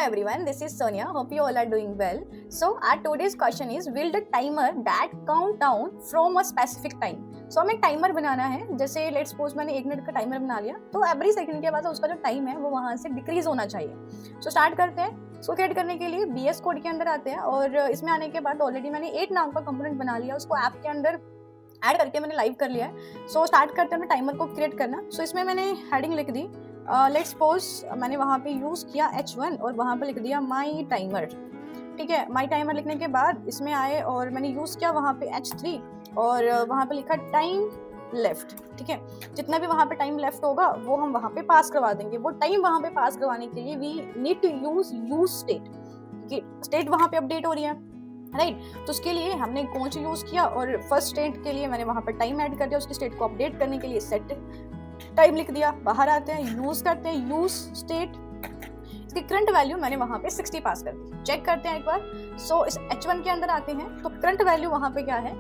Hello everyone, this is Sonia. Hope you all are doing well. So our today's question is, will the timer that count down from a specific time? So हमें timer बनाना है, जैसे let's suppose मैंने 1 minute का timer बना लिया, तो every second के बाद उसका जो टाइम है वो वहाँ से डिक्रीज होना चाहिए. सो स्टार्ट करते हैं. इसको क्रिएट करने के लिए BS कोड के अंदर आते हैं और इसमें आने के बाद ऑलरेडी मैंने 8 नाम का कंपोनेंट बना लिया, उसको ऐप के अंदर ऐड करके मैंने लाइव कर लिया है. सो स्टार्ट करते हैं टाइमर को क्रिएट करना. सो इसमें मैंने हेडिंग लिख दी, लेट्स सपोज मैंने वहाँ पे यूज़ किया H1 और वहाँ पे लिख दिया माई टाइमर. ठीक है, माई टाइमर लिखने के बाद इसमें आए और मैंने यूज़ किया वहाँ पे H3 और वहाँ पे लिखा टाइम लेफ्ट. ठीक है, जितना भी वहाँ पे टाइम लेफ्ट होगा वो हम वहाँ पे पास करवा देंगे. वो टाइम वहाँ पे पास करवाने के लिए we need to use state, कि स्टेट वहाँ पे अपडेट हो रही है, राइट. तो उसके लिए हमने कौन सा यूज़ किया और फर्स्ट स्टेट के लिए मैंने वहाँ पर टाइम ऐड कर दिया. उसकी स्टेट को अपडेट करने के लिए सेट टाइम लिख दिया. बाहर आते हैं, यूज़ करते हैं यूज स्टेट. इसकी करंट वैल्यू मैंने वहाँ पे 60 पास कर दी. चेक करते हैं एक बार. सो इस H1 के अंदर आते हैं तो करंट वैल्यू वहाँ पे क्या है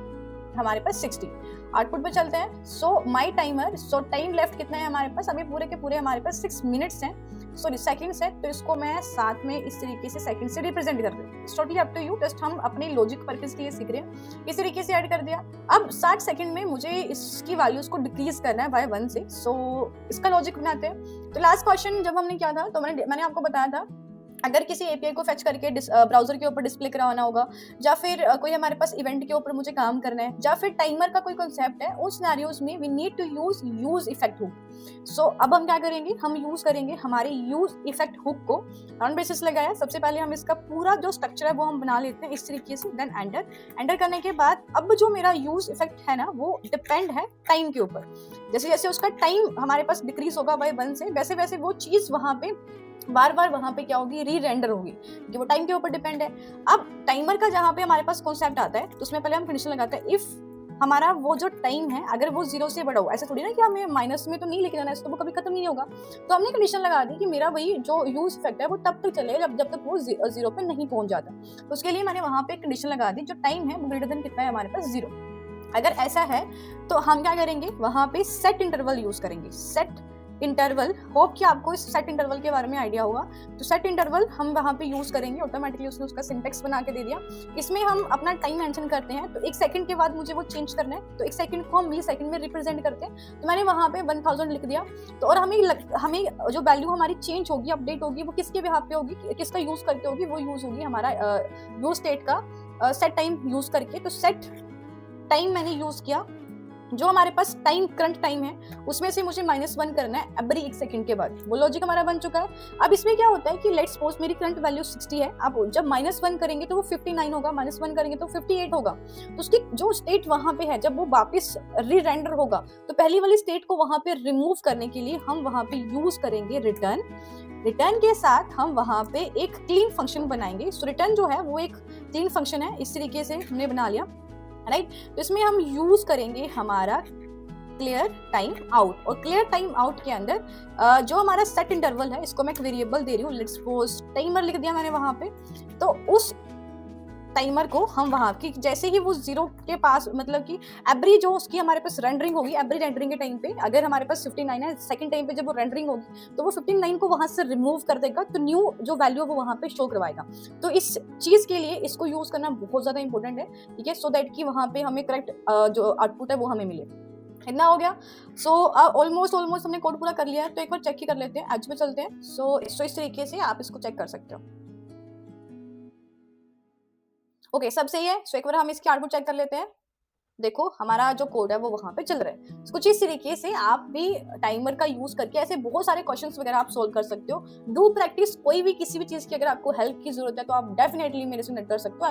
हमारे पास 60. आउटपुट पे चलते हैं. सो माई टाइमर, सो टाइम लेफ्ट कितना है हमारे पास, अभी पूरे के पूरे हमारे पास 6 मिनट्स हैं. सॉरी सेकंड्स है, तो इसको मैं साथ में इस तरीके से सेकंड से रिप्रेजेंट कर रही हूँ. Totally up to you, just हम अपने लॉजिक पर्पस के लिए सीख रहे हैं. इस तरीके से ऐड कर दिया. अब 60 सेकंड में मुझे इसकी वैल्यूज को डिक्रीज करना है बाय 1 से. सो इसका लॉजिक बनाते हैं. तो लास्ट क्वेश्चन जब हमने किया था तो मैंने आपको बताया था, अगर किसी API को फेच करके ब्राउजर के ऊपर डिस्प्ले करवाना होगा, या फिर कोई हमारे पास इवेंट के ऊपर मुझे काम करना है, या फिर टाइमर का कोई कॉन्सेप्ट है, उन सिनेरियोज में we need to use effect hook. So अब हम क्या करेंगे, हम यूज करेंगे हमारे यूज इफेक्ट हुक को. ऑन बेसिस लगाया. सबसे पहले हम इसका पूरा जो स्ट्रक्चर है वो हम बना लेते हैं इस तरीके से. देन एंटर करने के बाद अब जो मेरा यूज इफेक्ट है ना वो डिपेंड है टाइम के ऊपर. जैसे जैसे उसका टाइम हमारे पास डिक्रीज होगा बाय 1 से, वैसे वैसे वो चीज वहां पे बार बार वहां पे क्या होगी, री रेंडर होगी, कि वो टाइम के ऊपर डिपेंड है. अब टाइमर का जहां पे हमारे पास कॉन्सेप्ट आता है तो उसमें पहले हम कंडीशन लगाते हैं, इफ हमारा वो जो टाइम है अगर वो 0 से बड़ा हो. ऐसा थोड़ी ना कि हमें माइनस में तो नहीं लिखना है, तो वो कभी खत्म नहीं होगा. तो हमने कंडीशन लगा दी कि मेरा वही जो यूज इफेक्ट है वो तब तक चले जब तक वो 0 पे नहीं पहुंच जाता. तो उसके लिए मैंने वहां पे कंडीशन लगा दी, जो टाइम है वो ग्रेटर देन कितना है हमारे पास 0. अगर ऐसा है तो हम क्या करेंगे, वहां पे सेट इंटरवल यूज करेंगे. सेट इंटरवल, होप कि आपको इस सेट इंटरवल के बारे में आइडिया होगा. तो सेट इंटरवल हम वहाँ पे यूज करेंगे. ऑटोमेटिकली उसने उसका सिंटेक्स बना के दे दिया. इसमें हम अपना टाइम मेंशन करते हैं. तो 1 सेकंड के बाद मुझे वो चेंज करना है, तो 1 सेकंड को हम मिली सेकंड में रिप्रेजेंट करते हैं. तो मैंने वहाँ पे 1000 लिख दिया. तो और हमें जो वैल्यू हमारी चेंज होगी, अपडेट होगी, वो किसके बिहाफ पे होगी, किसका यूज करके होगी, वो यूज होगी हमारा यूज स्टेट का सेट टाइम यूज करके. तो सेट टाइम मैंने यूज किया. जो हमारे पास टाइम करंट टाइम है उसमें से मुझे -1 करना है एवरी 1 सेकंड के बाद. वो लॉजिक हमारा बन चुका है. अब इसमें क्या होता है कि लेट्स सपोज मेरी करंट वैल्यू 60 है. अब जब -1 करेंगे तो वो 59 होगा, -1 करेंगे तो 58 होगा. तो उसकी जो स्टेट वहां पे है, जब वो वापस री रेंडर होगा तो पहली वाली स्टेट को वहां पे रिमूव करने के लिए हम वहां पे यूज करेंगे रिटर्न. रिटर्न के साथ हम वहां पे एक क्लीन फंक्शन बनाएंगे. सो रिटर्न जो है वो एक क्लीन फंक्शन है. इस तरीके से हमने बना लिया, राइट. तो इसमें हम यूज करेंगे हमारा क्लियर टाइम आउट. और क्लियर टाइम आउट के अंदर जो हमारा सेट इंटरवल है, इसको मैं एक वेरिएबल दे रही हूँ. लेट्स सपोज टाइमर लिख दिया मैंने वहां पे. तो उस टाइमर को हम वहां की जैसे ही वो 0 के पास, मतलब कि एवरी जो उसकी हमारे पास रेंडरिंग होगी, एवरी रेंडरिंग के टाइम पे अगर हमारे पास 59 है, सेकंड टाइम पे जब वो रेंडरिंग होगी तो वो 59 को वहां से रिमूव कर देगा. तो न्यू जो वैल्यू वो वहां पे शो करवाएगा. तो इस चीज के लिए इसको यूज करना बहुत ज्यादा इंपॉर्टेंट है, ठीक है, सो दैट कि वहां पे हमें करेक्ट जो आउटपुट है वो हमें मिले. इतना हो गया. सो ऑलमोस्ट हमने कोड पूरा कर लिया है. तो एक बार चेक ही कर लेते हैं, एज पे चलते हैं. सो इस तरीके से आप इसको चेक कर सकते हो. ओके, सब सही है. सो एक बार हम इसकी आउटपुट चेक कर लेते हैं. देखो हमारा जो कोड है वो वहां पे चल रहा है. कुछ इस तरीके से आप भी टाइमर का यूज करके ऐसे बहुत सारे क्वेश्चंस वगैरह आप सोल्व कर सकते हो. Do practice. कोई भी किसी भी चीज की अगर आपको हेल्प की जरूरत है तो आप डेफिनेटली मेरे से कनेक्ट कर सकते हो.